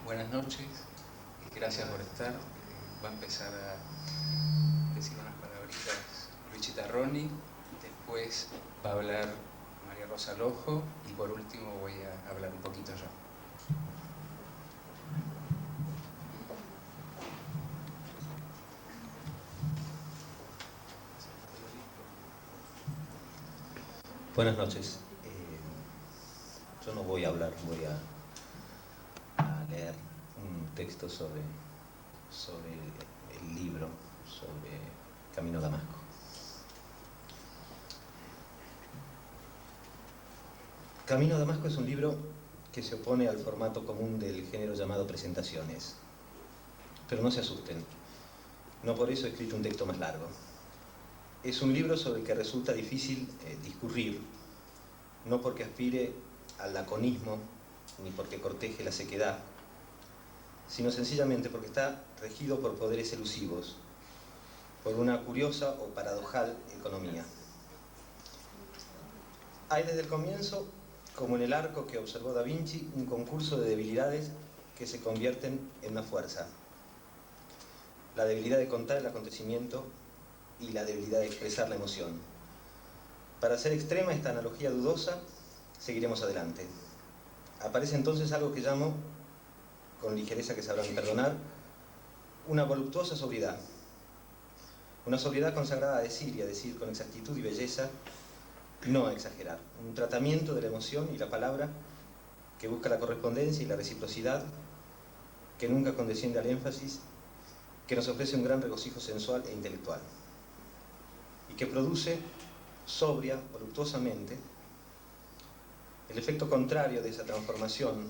Buenas noches, gracias por estar. Va a empezar a decir unas palabritas Luigi Tarroni, después va a hablar María Rosa Lojo y por último voy a hablar un poquito yo. Buenas noches. Yo no voy a hablar, voy a leer un texto sobre el libro, sobre Camino a Damasco. Camino a Damasco es un libro que se opone al formato común del género llamado presentaciones. Pero no se asusten, no por eso he escrito un texto más largo. Es un libro sobre el que resulta difícil discurrir, no porque aspire al laconismo ni porque corteje la sequedad, sino sencillamente porque está regido por poderes elusivos, por una curiosa o paradojal economía. Hay desde el comienzo, como en el arco que observó Da Vinci, un concurso de debilidades que se convierten en una fuerza. La debilidad de contar el acontecimiento y la debilidad de expresar la emoción. Para hacer extrema esta analogía dudosa, seguiremos adelante. Aparece entonces algo que llamo, con ligereza que sabrán perdonar, una voluptuosa sobriedad. Una sobriedad consagrada a decir con exactitud y belleza, no a exagerar. Un tratamiento de la emoción y la palabra que busca la correspondencia y la reciprocidad, que nunca condesciende al énfasis, que nos ofrece un gran regocijo sensual e intelectual. Y que produce, sobria, voluptuosamente, el efecto contrario de esa transformación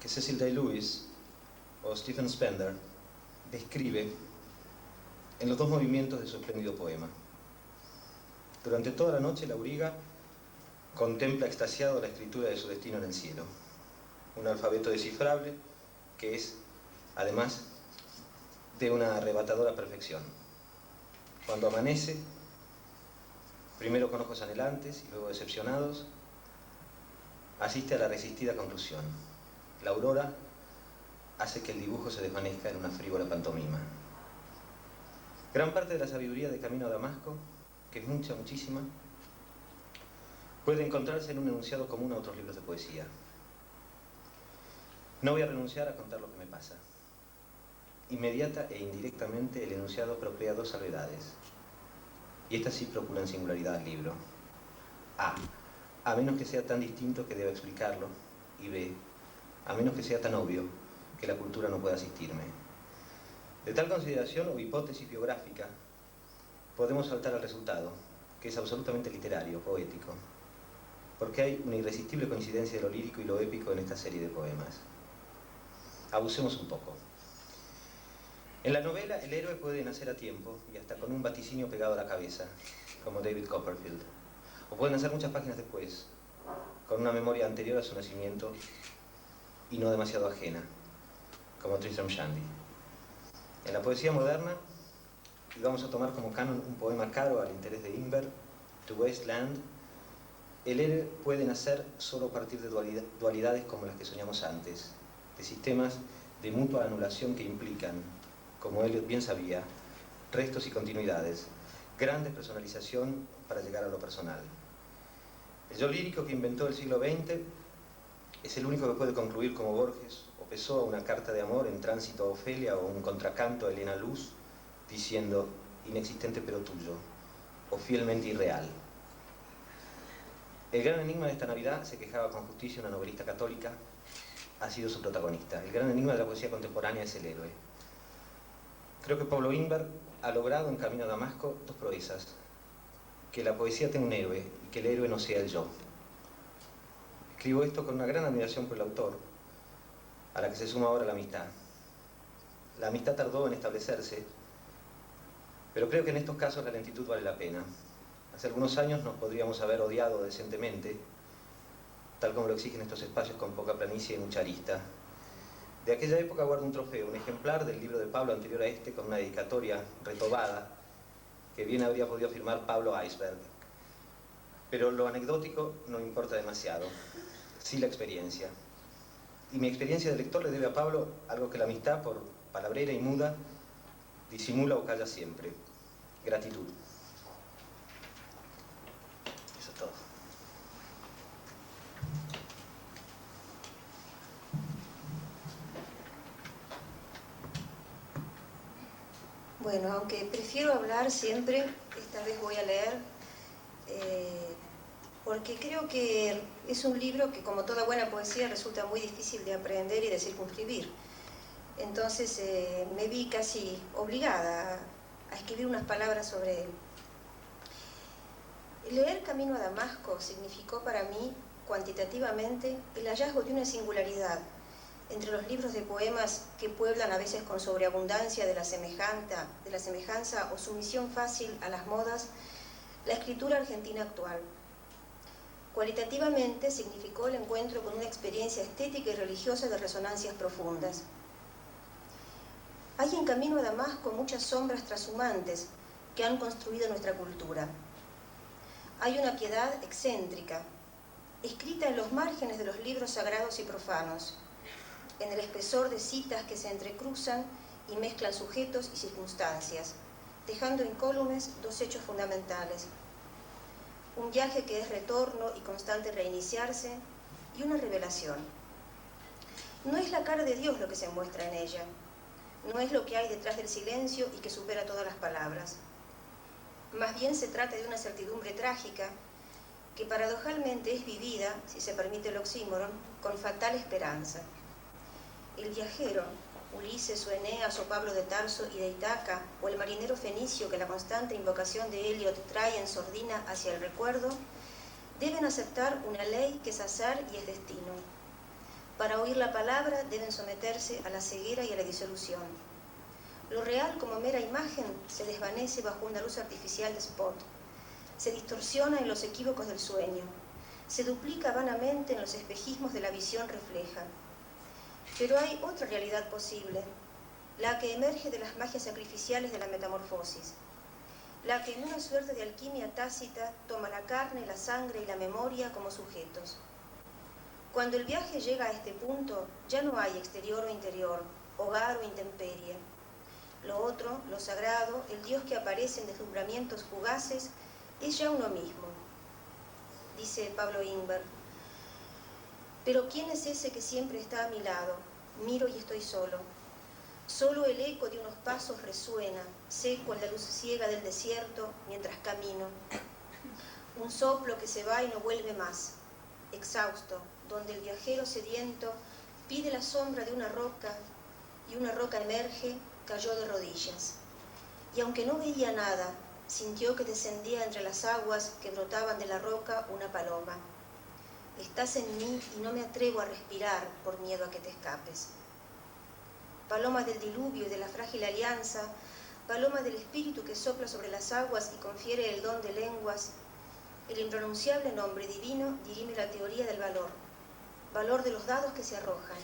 que Cecil Day-Lewis o Stephen Spender describe en los dos movimientos de su espléndido poema. Durante toda la noche, Lauriga contempla extasiado la escritura de su destino en el cielo. Un alfabeto descifrable que es, además, de una arrebatadora perfección. Cuando amanece, primero con ojos anhelantes y luego decepcionados, asiste a la resistida conclusión. La aurora hace que el dibujo se desvanezca en una frívola pantomima. Gran parte de la sabiduría de Camino a Damasco, que es mucha, muchísima, puede encontrarse en un enunciado común a otros libros de poesía. No voy a renunciar a contar lo que me pasa. Inmediata e indirectamente el enunciado procrea dos salvedades. Y estas sí procuran singularidad al libro. A menos que sea tan distinto que deba explicarlo. Y B, a menos que sea tan obvio que la cultura no pueda asistirme. De tal consideración o hipótesis biográfica, podemos saltar al resultado, que es absolutamente literario, poético, porque hay una irresistible coincidencia de lo lírico y lo épico en esta serie de poemas. Abusemos un poco. En la novela, el héroe puede nacer a tiempo y hasta con un vaticinio pegado a la cabeza, como David Copperfield. O puede nacer muchas páginas después, con una memoria anterior a su nacimiento y no demasiado ajena, como Tristram Shandy. En la poesía moderna, y vamos a tomar como canon un poema caro al interés de Ingber, To Waste Land, el héroe puede nacer solo a partir de dualidades como las que soñamos antes, de sistemas de mutua anulación que implican, como Eliot bien sabía, restos y continuidades, gran despersonalización para llegar a lo personal. El yo lírico que inventó el siglo XX es el único que puede concluir como Borges o Pessoa una carta de amor en tránsito a Ofelia o un contracanto a Elena Luz, diciendo inexistente pero tuyo, o fielmente irreal. El gran enigma de esta Navidad, se quejaba con justicia una novelista católica, ha sido su protagonista. El gran enigma de la poesía contemporánea es el héroe. Creo que Pablo Ingber ha logrado en Camino a Damasco dos proezas que la poesía tenga un héroe y que el héroe no sea el yo. Escribo esto con una gran admiración por el autor, a la que se suma ahora la amistad. La amistad tardó en establecerse, pero creo que en estos casos la lentitud vale la pena. Hace algunos años nos podríamos haber odiado decentemente, tal como lo exigen estos espacios con poca planicie y mucha arista. De aquella época guardo un trofeo, un ejemplar del libro de Pablo anterior a este, con una dedicatoria retobada, que bien habría podido firmar Pablo Iceberg. Pero lo anecdótico no importa demasiado, sí la experiencia. Y mi experiencia de lector le debe a Pablo algo que la amistad, por palabrera y muda, disimula o calla siempre: gratitud. Eso es todo. Bueno, aunque prefiero hablar siempre, esta vez voy a leer, porque creo que es un libro que, como toda buena poesía, resulta muy difícil de aprender y de circunscribir. Entonces me vi casi obligada a escribir unas palabras sobre él. Leer Camino a Damasco significó para mí, cuantitativamente, el hallazgo de una singularidad entre los libros de poemas que pueblan a veces con sobreabundancia de la semejanza o sumisión fácil a las modas, la escritura argentina actual. Cualitativamente significó el encuentro con una experiencia estética y religiosa de resonancias profundas. Hay en Camino a Damasco muchas sombras trashumantes que han construido nuestra cultura. Hay una piedad excéntrica, escrita en los márgenes de los libros sagrados y profanos, en el espesor de citas que se entrecruzan y mezclan sujetos y circunstancias, dejando incólumes dos hechos fundamentales: un viaje que es retorno y constante reiniciarse, y una revelación. No es la cara de Dios lo que se muestra en ella, no es lo que hay detrás del silencio y que supera todas las palabras. Más bien se trata de una certidumbre trágica que paradojalmente es vivida, si se permite el oxímoron, con fatal esperanza. El viajero, Ulises o Eneas o Pablo de Tarso y de Itaca, o el marinero fenicio que la constante invocación de Eliot trae en sordina hacia el recuerdo, deben aceptar una ley que es azar y es destino. Para oír la palabra deben someterse a la ceguera y a la disolución. Lo real como mera imagen se desvanece bajo una luz artificial de spot, se distorsiona en los equívocos del sueño, se duplica vanamente en los espejismos de la visión refleja. Pero hay otra realidad posible, la que emerge de las magias sacrificiales de la metamorfosis, la que en una suerte de alquimia tácita toma la carne, la sangre y la memoria como sujetos. Cuando el viaje llega a este punto, ya no hay exterior o interior, hogar o intemperie. Lo otro, lo sagrado, el Dios que aparece en deslumbramientos fugaces, es ya uno mismo. Dice Pablo Ingber: pero ¿quién es ese que siempre está a mi lado? Miro y estoy solo. Solo el eco de unos pasos resuena, seco en la luz ciega del desierto, mientras camino. Un soplo que se va y no vuelve más, exhausto, donde el viajero sediento pide la sombra de una roca, y una roca emerge, cayó de rodillas. Y aunque no veía nada, sintió que descendía entre las aguas que brotaban de la roca una paloma. Estás en mí y no me atrevo a respirar por miedo a que te escapes. Paloma del diluvio y de la frágil alianza, paloma del espíritu que sopla sobre las aguas y confiere el don de lenguas, el impronunciable nombre divino dirime la teoría del valor, valor de los dados que se arrojan,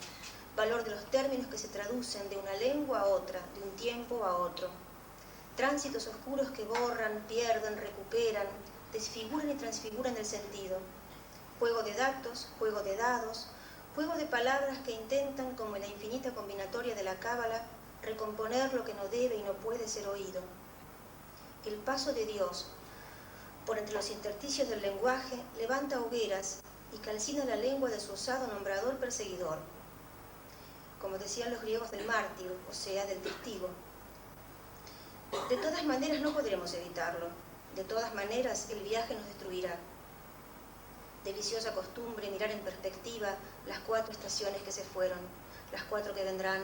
valor de los términos que se traducen de una lengua a otra, de un tiempo a otro. Tránsitos oscuros que borran, pierden, recuperan, desfiguran y transfiguran el sentido. Juego de datos, juego de dados, juego de palabras que intentan, como en la infinita combinatoria de la cábala, recomponer lo que no debe y no puede ser oído. El paso de Dios por entre los intersticios del lenguaje levanta hogueras y calcina la lengua de su osado nombrador perseguidor, como decían los griegos del mártir, o sea, del testigo. De todas maneras no podremos evitarlo, de todas maneras el viaje nos destruirá. Deliciosa costumbre mirar en perspectiva las 4 estaciones que se fueron, las 4 que vendrán,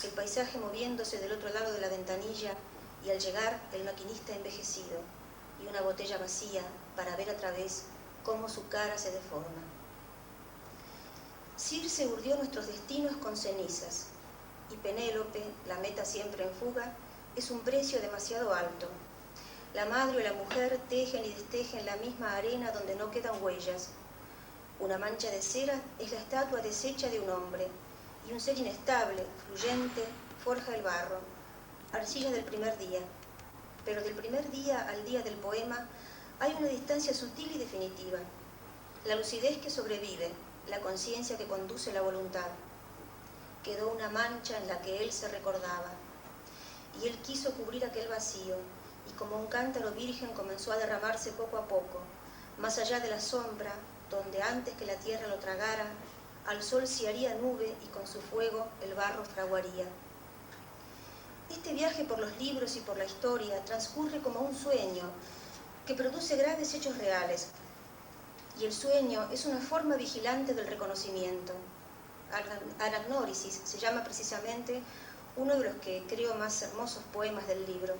el paisaje moviéndose del otro lado de la ventanilla y al llegar el maquinista envejecido. y una botella vacía para ver a través cómo su cara se deforma. Circe urdió nuestros destinos con cenizas, y Penélope, la meta siempre en fuga, es un precio demasiado alto. La madre y la mujer tejen y destejen la misma arena donde no quedan huellas. Una mancha de cera es la estatua deshecha de un hombre, y un ser inestable, fluyente, forja el barro, arcilla del primer día. Pero del primer día al día del poema hay una distancia sutil y definitiva. La lucidez que sobrevive, la conciencia que conduce la voluntad. Quedó una mancha en la que él se recordaba, y él quiso cubrir aquel vacío, y como un cántaro virgen comenzó a derramarse poco a poco, más allá de la sombra, donde antes que la tierra lo tragara, al sol se haría nube y con su fuego el barro fraguaría. Este viaje por los libros y por la historia transcurre como un sueño que produce graves hechos reales, y el sueño es una forma vigilante del reconocimiento. Anagnórisis se llama precisamente uno de los que creo más hermosos poemas del libro.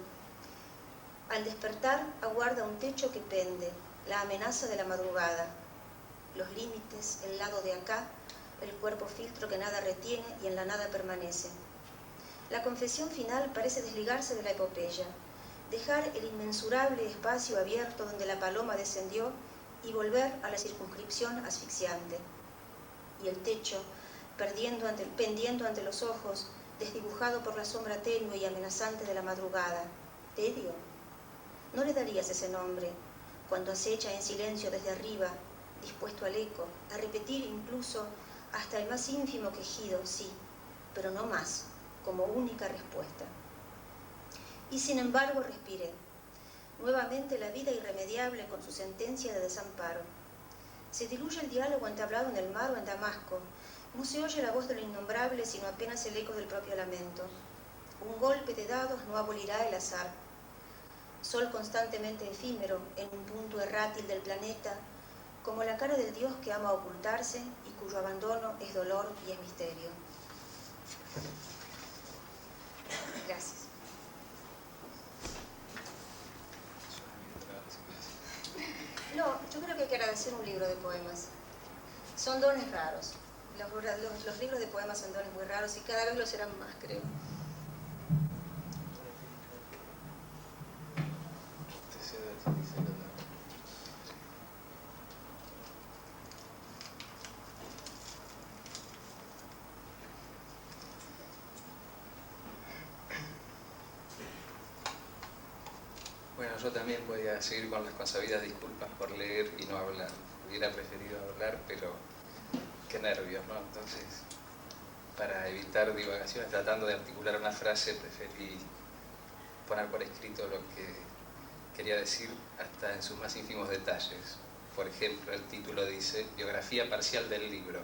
Al despertar aguarda un techo que pende, la amenaza de la madrugada, los límites, el lado de acá, el cuerpo filtro que nada retiene y en la nada permanece. La confesión final parece desligarse de la epopeya, dejar el inmensurable espacio abierto donde la paloma descendió y volver a la circunscripción asfixiante. Y el techo, pendiendo ante los ojos, desdibujado por la sombra tenue y amenazante de la madrugada. ¿Tedio? ¿No le darías ese nombre cuando acecha en silencio desde arriba, dispuesto al eco, a repetir incluso hasta el más ínfimo quejido, sí, pero no más, como única respuesta? Y sin embargo respiré. Nuevamente la vida irremediable con su sentencia de desamparo. Se diluye el diálogo entablado en el mar o en Damasco. No se oye la voz de lo innombrable, sino apenas el eco del propio lamento. Un golpe de dados no abolirá el azar. Sol constantemente efímero en un punto errátil del planeta, como la cara del Dios que ama ocultarse y cuyo abandono es dolor y es misterio. Gracias. No, yo creo que hay que agradecer un libro de poemas. Son dones raros. Los libros de poemas son dones muy raros y cada vez lo serán más, creo. Bueno, yo también podía seguir con las consabidas disculpas por leer y no hablar. Hubiera preferido hablar, pero qué nervios, ¿no? Entonces, para evitar divagaciones, tratando de articular una frase, preferí poner por escrito lo que quería decir hasta en sus más ínfimos detalles. Por ejemplo, el título dice Biografía parcial del libro.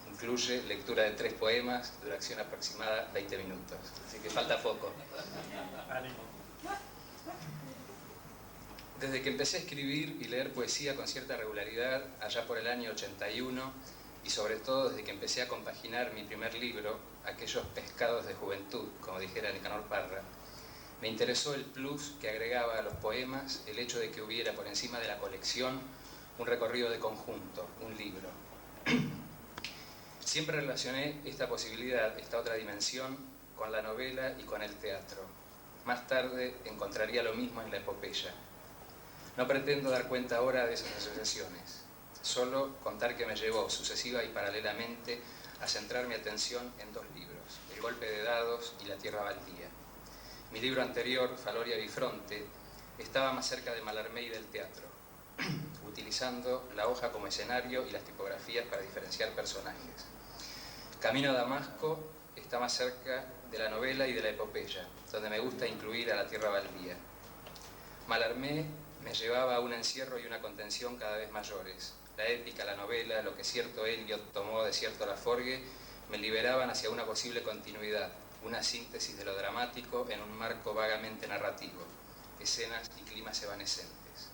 Incluye lectura de 3 poemas, duración aproximada 20 minutos. Así que falta poco. Desde que empecé a escribir y leer poesía con cierta regularidad, allá por el año 81, y sobre todo desde que empecé a compaginar mi primer libro, Aquellos pescados de juventud, como dijera Nicanor Parra, me interesó el plus que agregaba a los poemas el hecho de que hubiera por encima de la colección un recorrido de conjunto, un libro. Siempre relacioné esta posibilidad, esta otra dimensión, con la novela y con el teatro. Más tarde encontraría lo mismo en la epopeya. No pretendo dar cuenta ahora de esas asociaciones, solo contar que me llevó sucesiva y paralelamente a centrar mi atención en 2 libros, El golpe de dados y La tierra baldía. Mi libro anterior, Faloria Bifronte, estaba más cerca de Mallarmé y del teatro, utilizando la hoja como escenario y las tipografías para diferenciar personajes. Camino a Damasco está más cerca de la novela y de la epopeya, donde me gusta incluir a La tierra baldía. Mallarmé me llevaba a un encierro y una contención cada vez mayores. La épica, la novela, lo que cierto Eliot tomó de cierto Laforgue, me liberaban hacia una posible continuidad, una síntesis de lo dramático en un marco vagamente narrativo, escenas y climas evanescentes.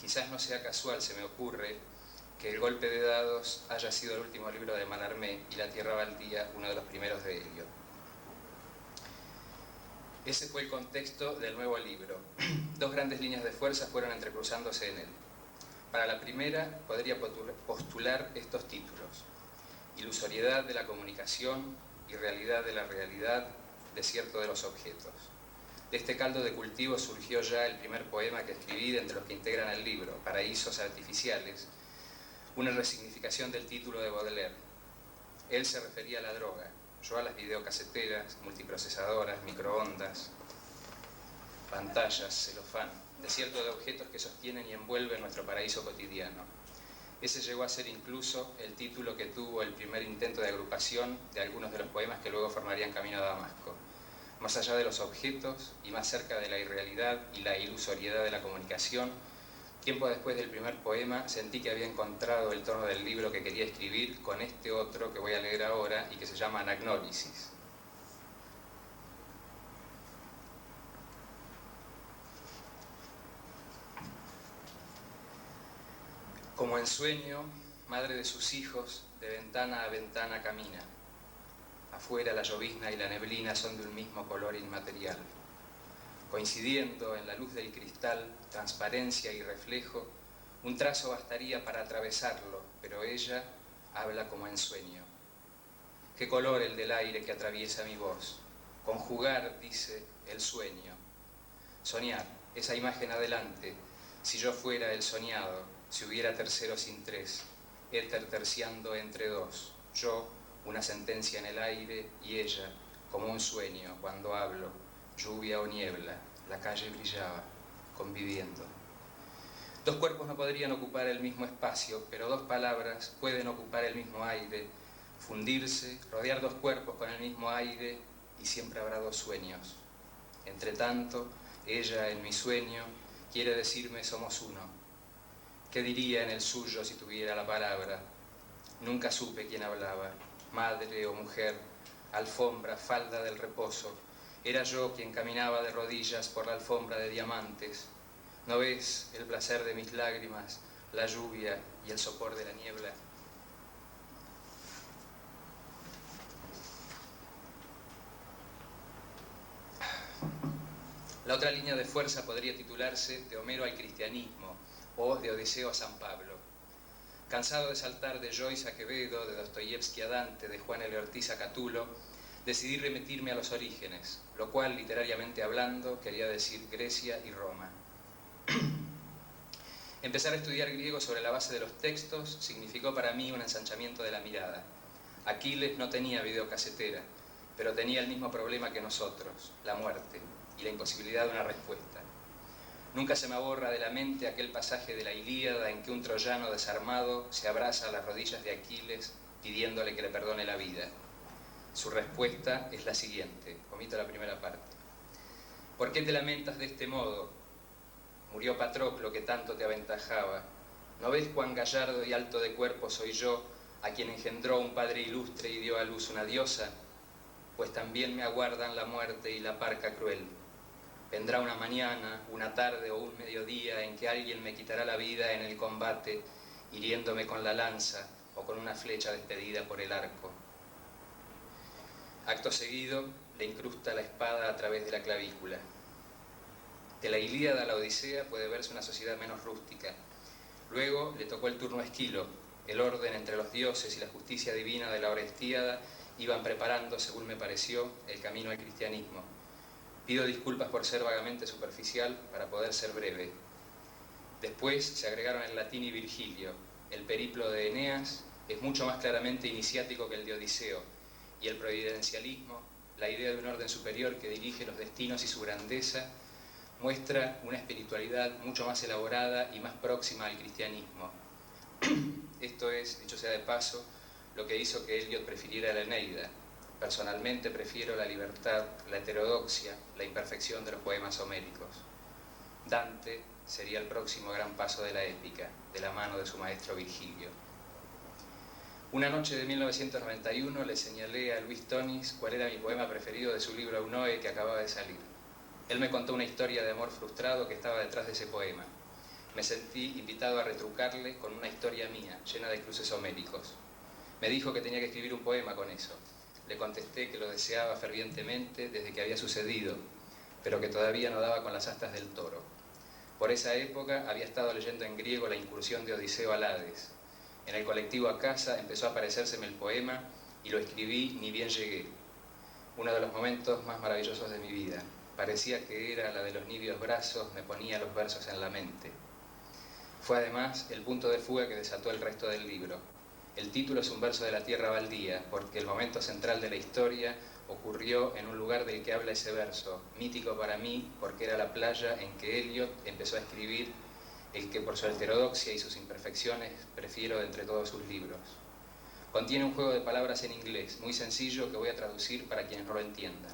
Quizás no sea casual, se me ocurre, que El golpe de dados haya sido el último libro de Mallarmé y La tierra baldía uno de los primeros de Eliot. Ese fue el contexto del nuevo libro. Dos grandes líneas de fuerza fueron entrecruzándose en él. Para la primera, podría postular estos títulos: Ilusoriedad de la comunicación y realidad de la realidad, desierto de los objetos. De este caldo de cultivo surgió ya el primer poema que escribí de entre los que integran el libro, Paraísos Artificiales, una resignificación del título de Baudelaire. Él se refería a la droga, yo a las videocaseteras, multiprocesadoras, microondas, pantallas, celofán, desierto de objetos que sostienen y envuelven nuestro paraíso cotidiano. Ese llegó a ser incluso el título que tuvo el primer intento de agrupación de algunos de los poemas que luego formarían Camino a Damasco. Más allá de los objetos y más cerca de la irrealidad y la ilusoriedad de la comunicación, tiempo después del primer poema sentí que había encontrado el tono del libro que quería escribir con este otro que voy a leer ahora y que se llama Anagnórisis. Como en sueño, madre de sus hijos, de ventana a ventana camina. Afuera la llovizna y la neblina son de un mismo color inmaterial. Coincidiendo en la luz del cristal, transparencia y reflejo, un trazo bastaría para atravesarlo, pero ella habla como en sueño. Qué color el del aire que atraviesa mi voz. Conjugar, dice, el sueño. Soñar, esa imagen adelante, si yo fuera el soñado, si hubiera tercero sin tres, éter terciando entre dos, yo, una sentencia en el aire, y ella, como un sueño, cuando hablo, lluvia o niebla, la calle brillaba, conviviendo. Dos cuerpos no podrían ocupar el mismo espacio, pero dos palabras pueden ocupar el mismo aire, fundirse, rodear dos cuerpos con el mismo aire, y siempre habrá dos sueños. Entre tanto, ella, en mi sueño, quiere decirme somos uno. ¿Qué diría en el suyo si tuviera la palabra? Nunca supe quién hablaba, madre o mujer, alfombra, falda del reposo. Era yo quien caminaba de rodillas por la alfombra de diamantes. ¿No ves el placer de mis lágrimas, la lluvia y el sopor de la niebla? La otra línea de fuerza podría titularse De Homero al cristianismo o De Odiseo a San Pablo. Cansado de saltar de Joyce a Quevedo, de Dostoyevsky a Dante, de Juan L. Ortiz a Catulo, decidí remitirme a los orígenes, lo cual, literariamente hablando, quería decir Grecia y Roma. Empezar a estudiar griego sobre la base de los textos significó para mí un ensanchamiento de la mirada. Aquiles no tenía videocasetera, pero tenía el mismo problema que nosotros, la muerte y la imposibilidad de una respuesta. Nunca se me borra de la mente aquel pasaje de la Ilíada en que un troyano desarmado se abraza a las rodillas de Aquiles pidiéndole que le perdone la vida. Su respuesta es la siguiente, omito la primera parte. ¿Por qué te lamentas de este modo? Murió Patroclo que tanto te aventajaba. ¿No ves cuán gallardo y alto de cuerpo soy yo, a quien engendró un padre ilustre y dio a luz una diosa? Pues también me aguardan la muerte y la parca cruel. Vendrá una mañana, una tarde o un mediodía en que alguien me quitará la vida en el combate, hiriéndome con la lanza o con una flecha despedida por el arco. Acto seguido, le incrusta la espada a través de la clavícula. De la Ilíada a la Odisea puede verse una sociedad menos rústica. Luego le tocó el turno a Esquilo. El orden entre los dioses y la justicia divina de la Orestiada iban preparando, según me pareció, el camino al cristianismo. Pido disculpas por ser vagamente superficial para poder ser breve. Después se agregaron el latín y Virgilio. El periplo de Eneas es mucho más claramente iniciático que el de Odiseo, y el providencialismo, la idea de un orden superior que dirige los destinos y su grandeza, muestra una espiritualidad mucho más elaborada y más próxima al cristianismo. Esto es, dicho sea de paso, lo que hizo que Eliot prefiriera la Eneida. Personalmente prefiero la libertad, la heterodoxia, la imperfección de los poemas homéricos. Dante sería el próximo gran paso de la épica, de la mano de su maestro Virgilio. Una noche de 1991 le señalé a Luis Tonis cuál era mi poema preferido de su libro Aunoe que acababa de salir. Él me contó una historia de amor frustrado que estaba detrás de ese poema. Me sentí invitado a retrucarle con una historia mía, llena de cruces homéricos. Me dijo que tenía que escribir un poema con eso. Le contesté que lo deseaba fervientemente desde que había sucedido. pero que todavía no daba con las astas del toro. Por esa época había estado leyendo en griego la incursión de Odiseo al Hades. En el colectivo a casa empezó a aparecérseme el poema y lo escribí ni bien llegué. Uno de los momentos más maravillosos de mi vida. Parecía que era la de los nibios brazos, me ponía los versos en la mente. Fue además el punto de fuga que desató el resto del libro. El título es un verso de la tierra baldía, porque el momento central de la historia ocurrió en un lugar del que habla ese verso, mítico para mí porque era la playa en que Eliot empezó a escribir el que por su heterodoxia y sus imperfecciones prefiero de entre todos sus libros. Contiene un juego de palabras en inglés, muy sencillo, que voy a traducir para quienes no lo entiendan.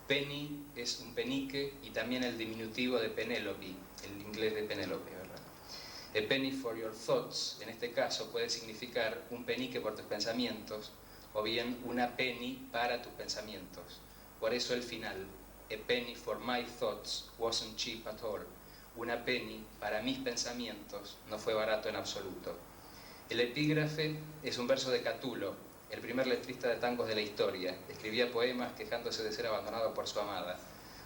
Penny es un penique y también el diminutivo de Penélope, el inglés de Penélope, ¿verdad? A penny for your thoughts, en este caso, puede significar un penique por tus pensamientos, o bien una penny para tus pensamientos. Por eso el final, a penny for my thoughts wasn't cheap at all. Una penny para mis pensamientos no fue barato en absoluto. El epígrafe es un verso de Catulo, el primer letrista de tangos de la historia. Escribía poemas quejándose de ser abandonado por su amada.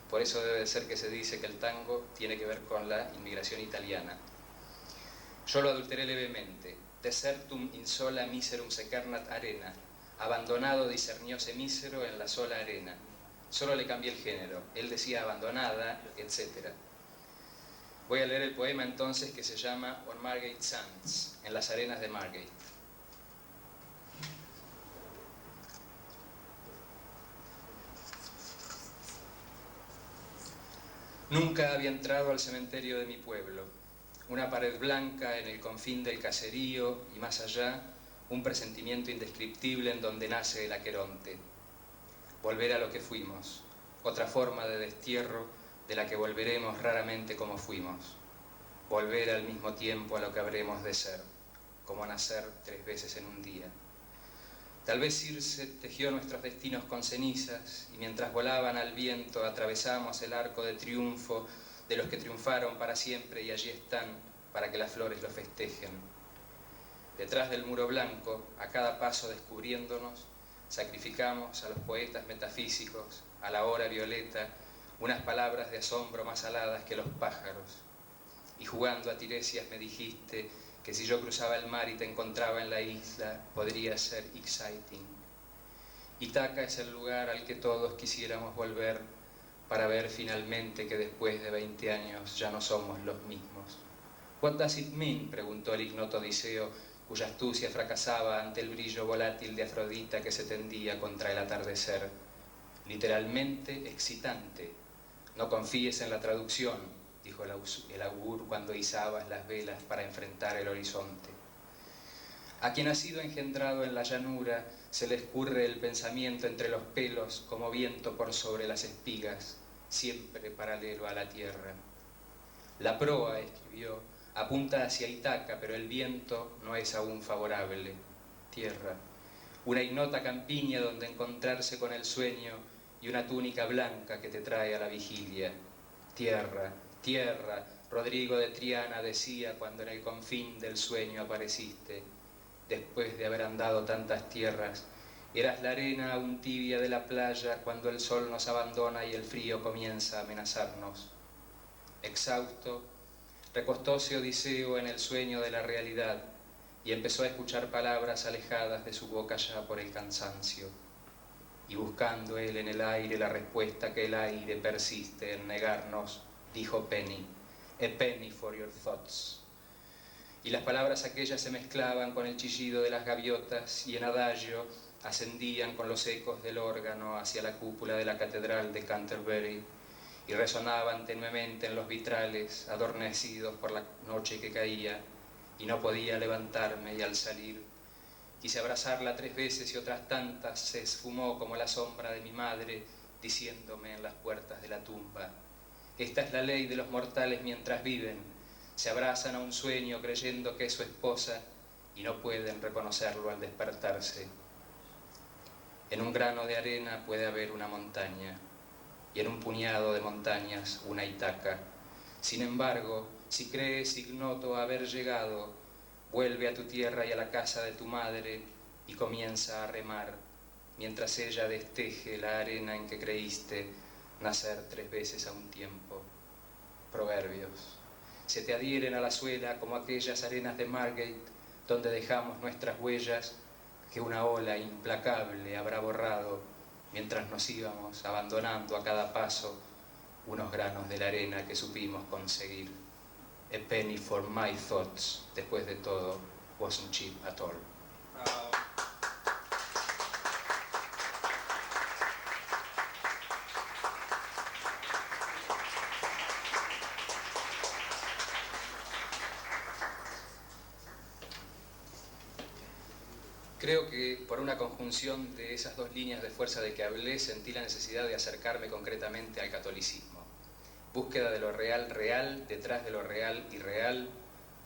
Por eso debe de ser que se dice que el tango tiene que ver con la inmigración italiana. Yo lo adulteré levemente. Desertum in sola miserum secernat arena. Abandonado discernióse mísero en la sola arena. Solo le cambié el género. Él decía abandonada, etc. Voy a leer el poema entonces, que se llama On Margate Sands, en las arenas de Margate. Nunca había entrado al cementerio de mi pueblo. Una pared blanca en el confín del caserío y más allá, un presentimiento indescriptible en donde nace el Aqueronte. Volver a lo que fuimos, otra forma de destierro de la que volveremos raramente como fuimos. Volver al mismo tiempo a lo que habremos de ser, como nacer 3 veces en un día. Tal vez Circe tejió nuestros destinos con cenizas y mientras volaban al viento atravesamos el arco de triunfo de los que triunfaron para siempre y allí están para que las flores lo festejen. Detrás del muro blanco, a cada paso descubriéndonos, sacrificamos a los poetas metafísicos, a la hora violeta, unas palabras de asombro más aladas que los pájaros. Y jugando a Tiresias me dijiste que si yo cruzaba el mar y te encontraba en la isla, podría ser exciting. Ítaca es el lugar al que todos quisiéramos volver para ver finalmente que después de 20 años ya no somos los mismos. «What does it mean?», preguntó el ignoto Odiseo, cuya astucia fracasaba ante el brillo volátil de Afrodita que se tendía contra el atardecer. «Literalmente excitante. No confíes en la traducción», dijo el augur cuando izabas las velas para enfrentar el horizonte. A quien ha sido engendrado en la llanura se le escurre el pensamiento entre los pelos como viento por sobre las espigas, siempre paralelo a la tierra. La proa, escribió, apunta hacia Ítaca, pero el viento no es aún favorable. Tierra, una ignota campiña donde encontrarse con el sueño y una túnica blanca que te trae a la vigilia. Tierra, tierra, Rodrigo de Triana decía cuando en el confín del sueño apareciste. Después de haber andado tantas tierras, eras la arena aún tibia de la playa cuando el sol nos abandona y el frío comienza a amenazarnos. Exhausto, recostóse Odiseo en el sueño de la realidad y empezó a escuchar palabras alejadas de su boca ya por el cansancio. Y buscando él en el aire la respuesta que el aire persiste en negarnos, dijo Penny, a penny for your thoughts. Y las palabras aquellas se mezclaban con el chillido de las gaviotas y en adagio ascendían con los ecos del órgano hacia la cúpula de la catedral de Canterbury y resonaban tenuemente en los vitrales adormecidos por la noche que caía, y no podía levantarme y al salir quise abrazarla 3 veces y otras tantas se esfumó como la sombra de mi madre diciéndome en las puertas de la tumba: esta es la ley de los mortales mientras viven. Se abrazan a un sueño creyendo que es su esposa y no pueden reconocerlo al despertarse. En un grano de arena puede haber una montaña y en un puñado de montañas una Ítaca. Sin embargo, si crees ignoto haber llegado, vuelve a tu tierra y a la casa de tu madre y comienza a remar, mientras ella desteje la arena en que creíste, nacer 3 veces a un tiempo. Proverbios. Se te adhieren a la suela como aquellas arenas de Margate donde dejamos nuestras huellas que una ola implacable habrá borrado mientras nos íbamos abandonando a cada paso unos granos de la arena que supimos conseguir. A penny for my thoughts, después de todo, wasn't cheap at all. Bravo. Creo que por una conjunción de esas 2 líneas de fuerza de que hablé, sentí la necesidad de acercarme concretamente al catolicismo. Búsqueda de lo real real, detrás de lo real irreal,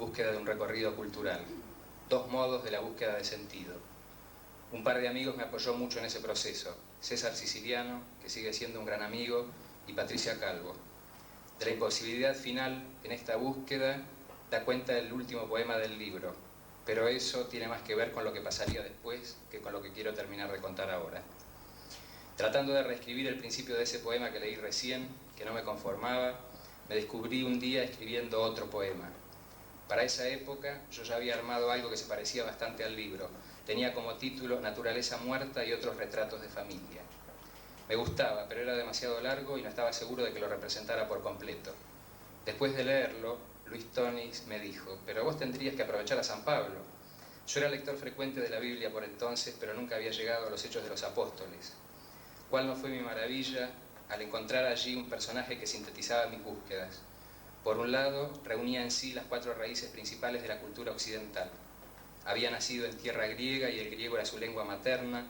búsqueda de un recorrido cultural. 2 modos de la búsqueda de sentido. Un par de amigos me apoyó mucho en ese proceso. César Siciliano, que sigue siendo un gran amigo, y Patricia Calvo. De la imposibilidad final en esta búsqueda da cuenta el último poema del libro, pero eso tiene más que ver con lo que pasaría después que con lo que quiero terminar de contar ahora. Tratando de reescribir el principio de ese poema que leí recién, que no me conformaba, me descubrí un día escribiendo otro poema. Para esa época yo ya había armado algo que se parecía bastante al libro. Tenía como título Naturaleza muerta y otros retratos de familia. Me gustaba, pero era demasiado largo y no estaba seguro de que lo representara por completo. Después de leerlo, Luis Tonis me dijo, pero vos tendrías que aprovechar a San Pablo. Yo era lector frecuente de la Biblia por entonces, pero nunca había llegado a los Hechos de los Apóstoles. ¿Cuál no fue mi maravilla al encontrar allí un personaje que sintetizaba mis búsquedas? Por un lado, reunía en sí las 4 raíces principales de la cultura occidental. Había nacido en tierra griega y el griego era su lengua materna,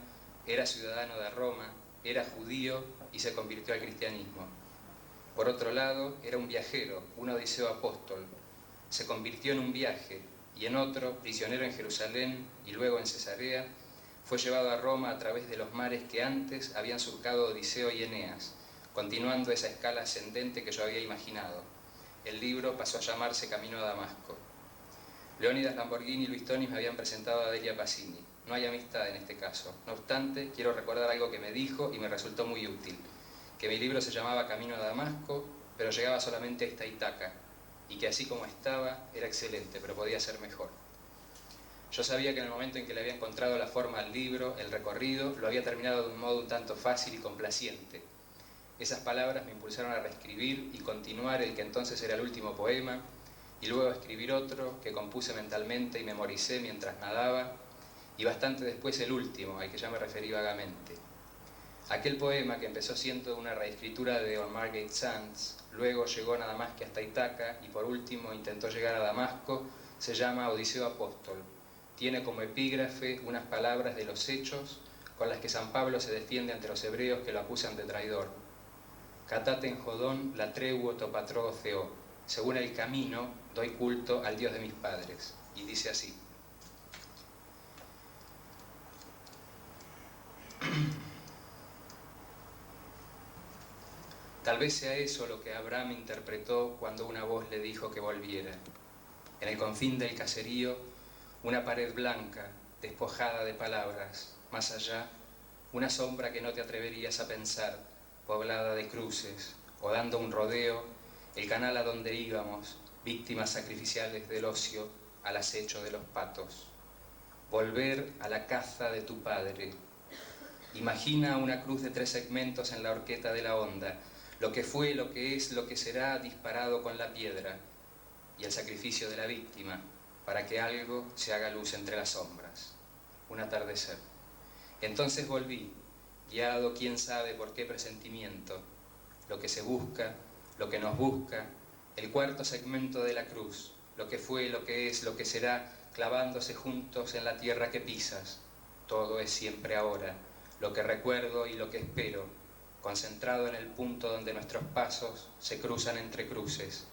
era ciudadano de Roma, era judío y se convirtió al cristianismo. Por otro lado, era un viajero, un odiseo apóstol. Se convirtió en un viaje y en otro, prisionero en Jerusalén y luego en Cesarea, fue llevado a Roma a través de los mares que antes habían surcado Odiseo y Eneas, continuando esa escala ascendente que yo había imaginado. El libro pasó a llamarse Camino a Damasco. Leónidas Lamborghini y Luis Tonis me habían presentado a Delia Pasini. No hay amistad en este caso. No obstante, quiero recordar algo que me dijo y me resultó muy útil. Que mi libro se llamaba Camino a Damasco, pero llegaba solamente a esta Itaca, y que así como estaba, era excelente, pero podía ser mejor. Yo sabía que en el momento en que le había encontrado la forma al libro, el recorrido, lo había terminado de un modo un tanto fácil y complaciente. Esas palabras me impulsaron a reescribir y continuar el que entonces era el último poema, y luego a escribir otro que compuse mentalmente y memoricé mientras nadaba, y bastante después el último, al que ya me referí vagamente. Aquel poema, que empezó siendo una reescritura de On Margate Sands, luego llegó nada más que hasta Itaca y por último intentó llegar a Damasco, se llama Odiseo Apóstol. Tiene como epígrafe unas palabras de los Hechos con las que San Pablo se defiende ante los hebreos que lo acusan de traidor. Cataten jodón latreuo topatro theo. Según el camino, doy culto al Dios de mis padres. Y dice así. Tal vez sea eso lo que Abraham interpretó cuando una voz le dijo que volviera. En el confín del caserío, una pared blanca, despojada de palabras. Más allá, una sombra que no te atreverías a pensar, poblada de cruces, o dando un rodeo, el canal a donde íbamos, víctimas sacrificiales del ocio, al acecho de los patos. Volver a la caza de tu padre. Imagina una cruz de 3 segmentos en la horqueta de la onda, lo que fue, lo que es, lo que será disparado con la piedra, y el sacrificio de la víctima, para que algo se haga luz entre las sombras. Un atardecer. Entonces volví, guiado quién sabe por qué presentimiento, lo que se busca, lo que nos busca, el 4º segmento de la cruz, lo que fue, lo que es, lo que será, clavándose juntos en la tierra que pisas. Todo es siempre ahora, lo que recuerdo y lo que espero, concentrado en el punto donde nuestros pasos se cruzan entre cruces,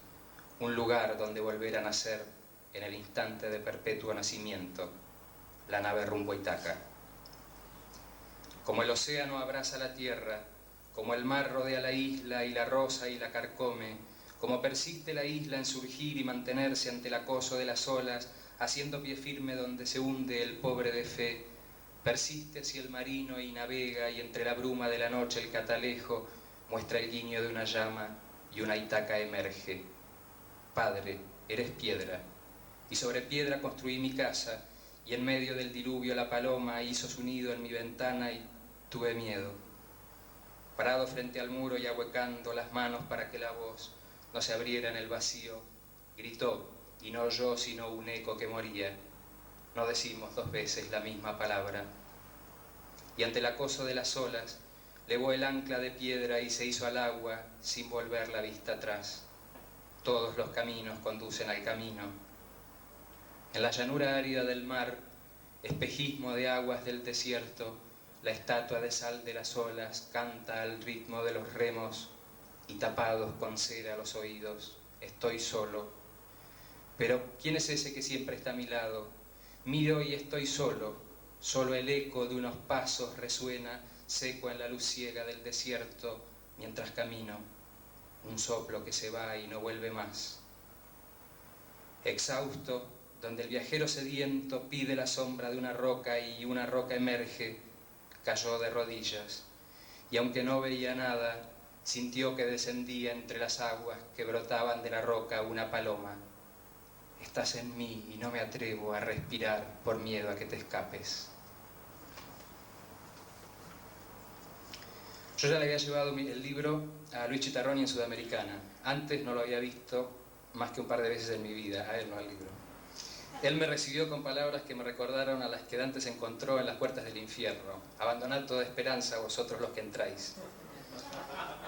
un lugar donde volver a nacer en el instante de perpetuo nacimiento, la nave rumbo a Itaca. Como el océano abraza la tierra, como el mar rodea la isla y la roza y la carcome, como persiste la isla en surgir y mantenerse ante el acoso de las olas, haciendo pie firme donde se hunde el pobre de fe, persiste hacia el marino y navega y entre la bruma de la noche el catalejo, muestra el guiño de una llama y una Ítaca emerge. Padre, eres piedra, y sobre piedra construí mi casa, y en medio del diluvio la paloma hizo su nido en mi ventana y tuve miedo. Parado frente al muro y ahuecando las manos para que la voz no se abriera en el vacío, gritó, y no oyó sino un eco que moría. No decimos 2 veces la misma palabra. Y ante el acoso de las olas, levó el ancla de piedra y se hizo al agua sin volver la vista atrás. Todos los caminos conducen al camino. En la llanura árida del mar, espejismo de aguas del desierto, la estatua de sal de las olas canta al ritmo de los remos y tapados con cera los oídos, estoy solo. Pero ¿quién es ese que siempre está a mi lado? Miro y estoy solo, solo el eco de unos pasos resuena seco en la luz ciega del desierto mientras camino, un soplo que se va y no vuelve más. Exhausto, donde el viajero sediento pide la sombra de una roca y una roca emerge, cayó de rodillas, y aunque no veía nada, sintió que descendía entre las aguas que brotaban de la roca una paloma. Estás en mí y no me atrevo a respirar por miedo a que te escapes. Yo ya le había llevado el libro a Luigi Tarroni en Sudamericana. Antes no lo había visto más que un par de veces en mi vida, a él no al libro. Él me recibió con palabras que me recordaron a las que Dante se encontró en las puertas del infierno. Abandonad toda esperanza, vosotros los que entráis.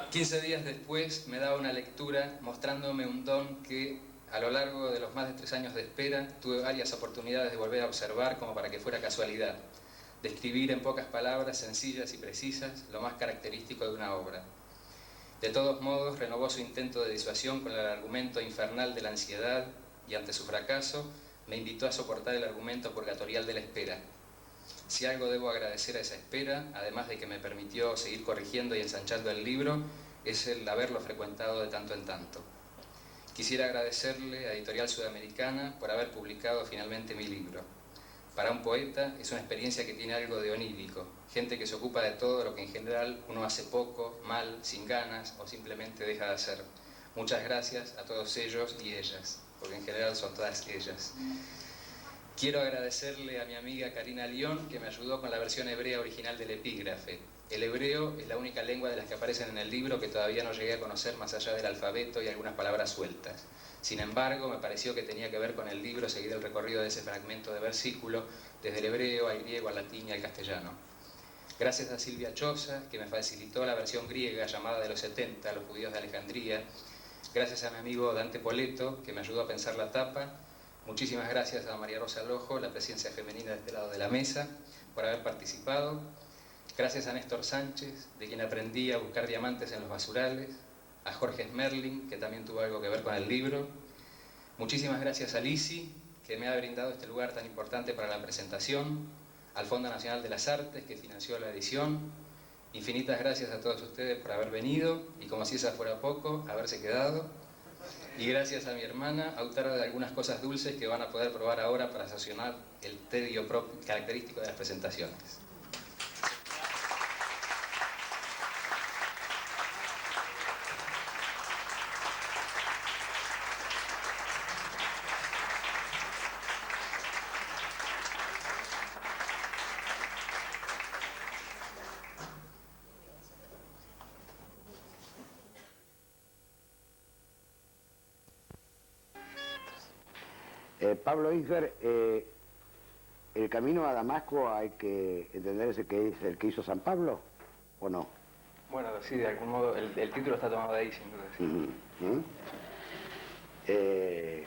15 días después me daba una lectura mostrándome un don que a lo largo de los más de 3 años de espera tuve varias oportunidades de volver a observar como para que fuera casualidad. Describir en pocas palabras sencillas y precisas lo más característico de una obra. De todos modos, renovó su intento de disuasión con el argumento infernal de la ansiedad y ante su fracaso me invitó a soportar el argumento purgatorial de la espera. Si algo debo agradecer a esa espera, además de que me permitió seguir corrigiendo y ensanchando el libro, es el haberlo frecuentado de tanto en tanto. Quisiera agradecerle a Editorial Sudamericana por haber publicado finalmente mi libro. Para un poeta es una experiencia que tiene algo de onírico, gente que se ocupa de todo lo que en general uno hace poco, mal, sin ganas o simplemente deja de hacer. Muchas gracias a todos ellos y ellas, porque en general son todas ellas. Quiero agradecerle a mi amiga Karina León, que me ayudó con la versión hebrea original del epígrafe. El hebreo es la única lengua de las que aparecen en el libro que todavía no llegué a conocer más allá del alfabeto y algunas palabras sueltas. Sin embargo, me pareció que tenía que ver con el libro seguir el recorrido de ese fragmento de versículo, desde el hebreo al griego, al latín y al castellano. Gracias a Silvia Choza, que me facilitó la versión griega llamada de los 70, los judíos de Alejandría. Gracias a mi amigo Dante Poleto, que me ayudó a pensar la tapa. Muchísimas gracias a María Rosa Lojo, la presencia femenina de este lado de la mesa, por haber participado. Gracias a Néstor Sánchez, de quien aprendí a buscar diamantes en los basurales. A Jorge Smerling, que también tuvo algo que ver con el libro. Muchísimas gracias a Lisi, que me ha brindado este lugar tan importante para la presentación. Al Fondo Nacional de las Artes, que financió la edición. Infinitas gracias a todos ustedes por haber venido y, como si esa fuera poco, haberse quedado. Y gracias a mi hermana, autora de algunas cosas dulces que van a poder probar ahora para sacionar el tedio característico de las presentaciones. Pablo Isber, el camino a Damasco hay que entenderse que es el que hizo San Pablo, ¿o no? Bueno, sí, de algún modo, el título está tomado de ahí, sin duda. Sí.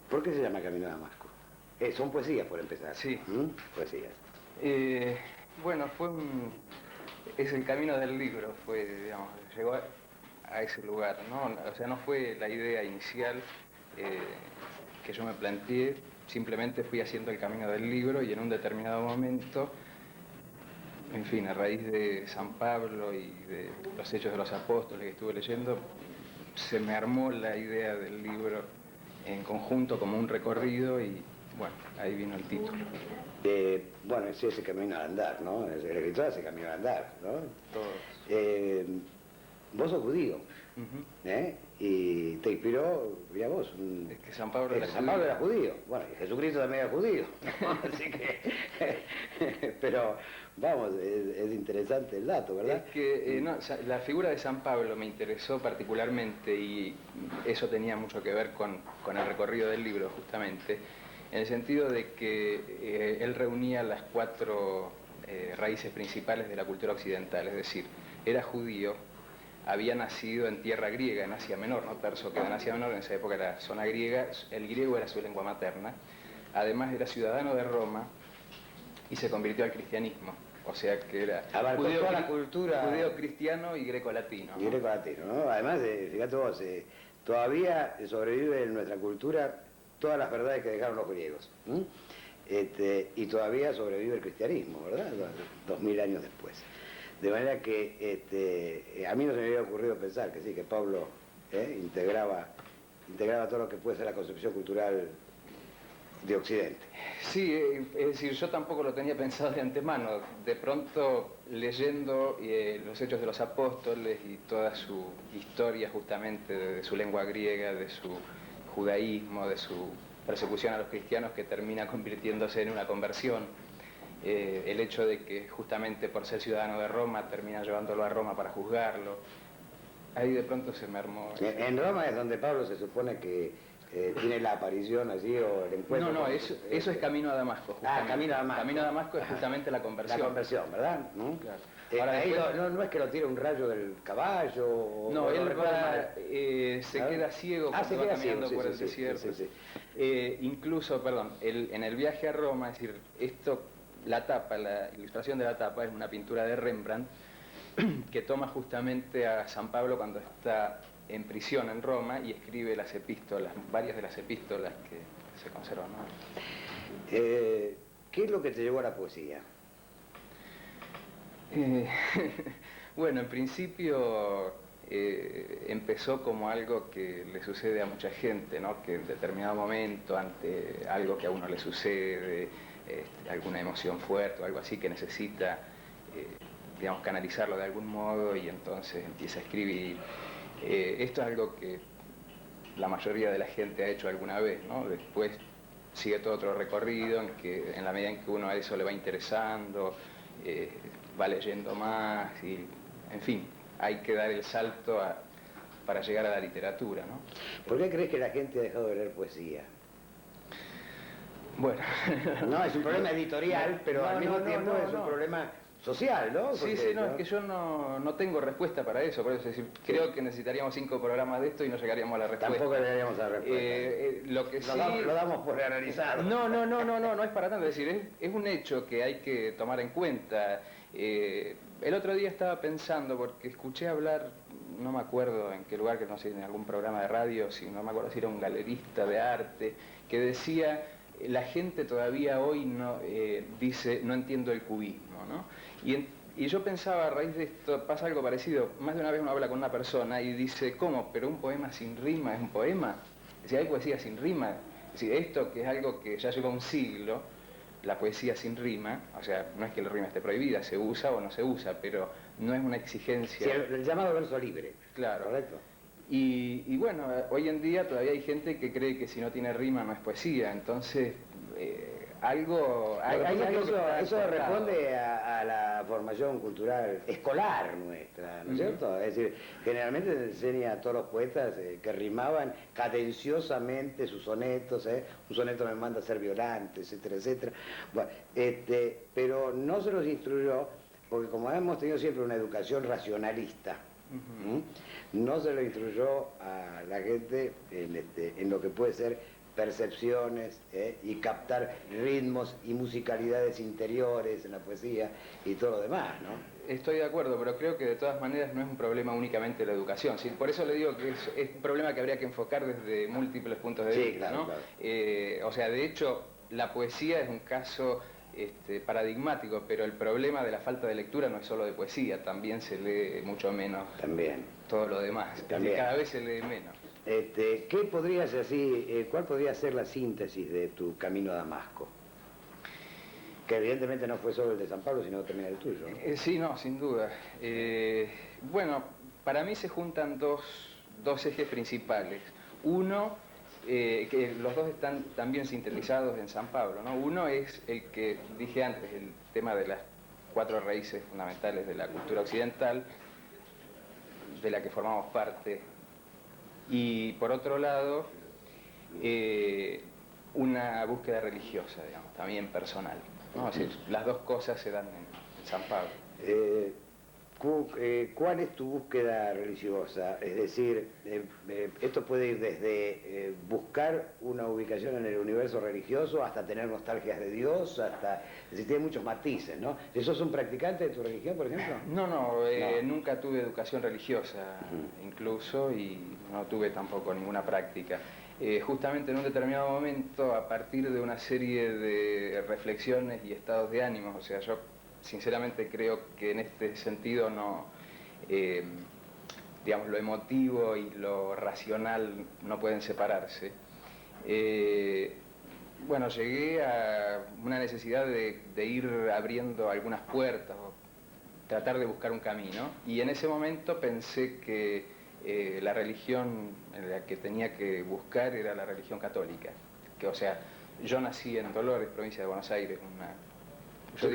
¿Por qué se llama Camino a Damasco? Son poesías, por empezar. Sí. Poesías. Bueno, es el camino del libro, digamos, llegó a ese lugar, ¿no? O sea, no fue la idea inicial que yo me planteé, simplemente fui haciendo el camino del libro y en un determinado momento, en fin, a raíz de San Pablo y de los Hechos de los Apóstoles que estuve leyendo, se me armó la idea del libro en conjunto como un recorrido y Bueno, ahí vino el título. Bueno, es ese camino al andar, ¿no? El escritor hace camino al andar, ¿no? Todos. Vos sos judío, Ujú. y te inspiró, ya vos, Es que San Pablo era San Pablo judío. era judío, bueno, y Jesucristo también era judío, así que, pero vamos, es interesante el dato, ¿verdad? Es que no, la figura de San Pablo me interesó particularmente y eso tenía mucho que ver con el recorrido del libro justamente, en el sentido de que él reunía las cuatro raíces principales de la cultura occidental, es decir, era judío, había nacido en tierra griega, en Asia Menor, ¿no? Tarso queda en Asia Menor, en esa época era zona griega, el griego era su lengua materna, además era ciudadano de Roma y se convirtió al cristianismo. O sea que era Abarcó toda la cultura judeo cristiano y greco-latino, ¿no? y greco-latino, ¿no? Además, fíjate vos, todavía sobrevive en nuestra cultura todas las verdades que dejaron los griegos, y todavía sobrevive el cristianismo, ¿verdad? 2000 años después. De manera que a mí no se me había ocurrido pensar que sí, que Pablo integraba todo lo que puede ser la concepción cultural de Occidente. Sí, es decir, yo tampoco lo tenía pensado de antemano. De pronto, leyendo los Hechos de los Apóstoles y toda su historia justamente de su lengua griega, de su judaísmo, de su persecución a los cristianos que termina convirtiéndose en una conversión, el hecho de que justamente por ser ciudadano de Roma termina llevándolo a Roma para juzgarlo, ahí de pronto se me armó... En Roma es donde Pablo se supone que tiene la aparición allí o el encuentro. No, eso es Camino a Damasco. Justamente. Camino a Damasco. Camino a Damasco es justamente la conversión. La conversión, ¿verdad? ¿No? Claro. Ahora, ahí después... no es que lo tira un rayo del caballo. No, o él recuerdo va, mal. se queda ciego cuando se va queda caminando ciego, por el sí, desierto. sí. Incluso, perdón, en el viaje a Roma, es decir, la tapa, la ilustración de la tapa es una pintura de Rembrandt que toma justamente a San Pablo cuando está en prisión en Roma y escribe las epístolas, varias de las epístolas que se conservan, ¿no? ¿Qué es lo que te llevó a la poesía? Bueno, en principio empezó como algo que le sucede a mucha gente, ¿no? Que en determinado momento, ante algo que a uno le sucede, alguna emoción fuerte o algo así que necesita, digamos, canalizarlo de algún modo y entonces empieza a escribir. Esto es algo que la mayoría de la gente ha hecho alguna vez, ¿no? Después sigue todo otro recorrido en la medida en que uno a eso le va interesando, va leyendo más y, en fin, hay que dar el salto para llegar a la literatura, ¿no? ¿Por qué crees que la gente ha dejado de leer poesía? Bueno... No, es un problema editorial, pero al mismo tiempo es un no. problema social, ¿no? Sí, Porque, es que yo no tengo respuesta para eso, por eso es decir, creo que necesitaríamos 5 programas de esto y no llegaríamos a la respuesta. Tampoco llegaríamos a la respuesta. Lo que sí... Lo damos por analizado. No es para tanto, es decir, es un hecho que hay que tomar en cuenta. El otro día estaba pensando, porque escuché hablar, no me acuerdo en qué lugar, que no sé, en algún programa de radio, si no me acuerdo si era un galerista de arte, que decía, la gente todavía hoy dice, no entiendo el cubismo, ¿no? Y yo pensaba, a raíz de esto, pasa algo parecido. Más de una vez uno habla con una persona y dice, ¿cómo? ¿Pero un poema sin rima es un poema? Si hay poesía sin rima, si esto que es algo que ya lleva un siglo, la poesía sin rima, o sea, no es que la rima esté prohibida, se usa o no se usa, pero no es una exigencia... Sí, el llamado verso libre. Claro. ¿Correcto? Y bueno, hoy en día todavía hay gente que cree que si no tiene rima no es poesía, entonces algo... Eso responde a la formación cultural escolar nuestra, ¿no es cierto? Es decir, generalmente se enseña a todos los poetas que rimaban cadenciosamente sus sonetos, un soneto me manda a ser violante, etcétera, etcétera. Bueno, pero no se los instruyó, porque como hemos tenido siempre una educación racionalista, no se lo instruyó a la gente en lo que puede ser percepciones y captar ritmos y musicalidades interiores en la poesía y todo lo demás, ¿no? Estoy de acuerdo, pero creo que de todas maneras no es un problema únicamente la educación, ¿sí? Por eso le digo que es un problema que habría que enfocar desde múltiples puntos de vista, claro, ¿no? Claro. O sea, de hecho, la poesía es un caso paradigmático, pero el problema de la falta de lectura no es solo de poesía, también se lee mucho menos También. todo lo demás, También. cada vez se lee menos. ¿Qué podrías cuál podría ser la síntesis de tu camino a Damasco? Que evidentemente no fue solo el de San Pablo, sino también el tuyo, ¿no? Sí, no, sin duda. Bueno, para mí se juntan dos ejes principales. Uno, que los dos están también sintetizados en San Pablo, ¿no? Uno es el que dije antes, el tema de las 4 raíces fundamentales de la cultura occidental, de la que formamos parte. Y por otro lado, una búsqueda religiosa, digamos, también personal, ¿no? Es decir, las dos cosas se dan en San Pablo. ¿Cuál es tu búsqueda religiosa? Es decir, esto puede ir desde buscar una ubicación en el universo religioso hasta tener nostalgias de Dios, hasta... Es decir, tiene muchos matices, ¿no? ¿Sos un practicante de tu religión, por ejemplo? No, nunca tuve educación religiosa, incluso, y no tuve tampoco ninguna práctica. Justamente en un determinado momento, a partir de una serie de reflexiones y estados de ánimo, o sea, yo sinceramente creo que en este sentido no, digamos, lo emotivo y lo racional no pueden separarse. Bueno, llegué a una necesidad de ir abriendo algunas puertas o tratar de buscar un camino, y en ese momento pensé que la religión en la que tenía que buscar era la religión católica. Que, o sea, yo nací en Dolores, provincia de Buenos Aires, yo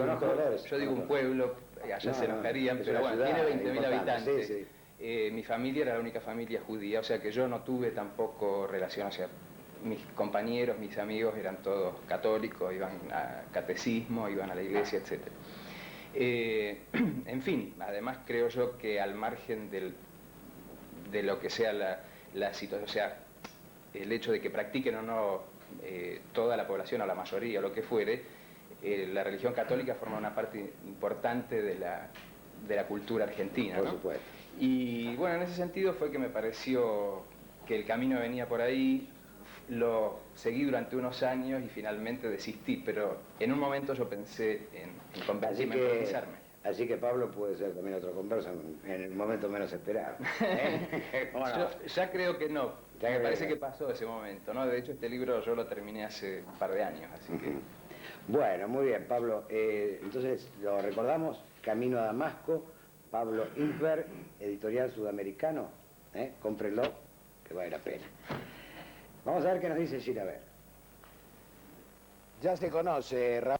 digo un pueblo, allá se enojarían, pero bueno, tiene 20.000 habitantes. Sí, sí. Mi familia era la única familia judía, o sea que yo no tuve tampoco relación, o sea, mis compañeros, mis amigos eran todos católicos, iban a catecismo, iban a la iglesia, etc. En fin, además creo yo que al margen de lo que sea la situación, o sea, el hecho de que practiquen o no toda la población o la mayoría o lo que fuere, la religión católica forma una parte importante de la cultura argentina, ¿no? Por supuesto. Y bueno, en ese sentido fue que me pareció que el camino venía por ahí, lo seguí durante unos años y finalmente desistí, pero en un momento yo pensé en convencerme, en profundizarme. Así que Pablo puede ser también otra conversa en el momento menos esperado. Yo ya creo que no, me parece que pasó ese momento, ¿no? De hecho, este libro yo lo terminé hace un par de años, así que... Bueno, muy bien, Pablo. Entonces, lo recordamos, Camino a Damasco, Pablo Imper, editorial sudamericano. Cómprenlo, que vale la pena. Vamos a ver qué nos dice Giraber. Ya se conoce, Raúl.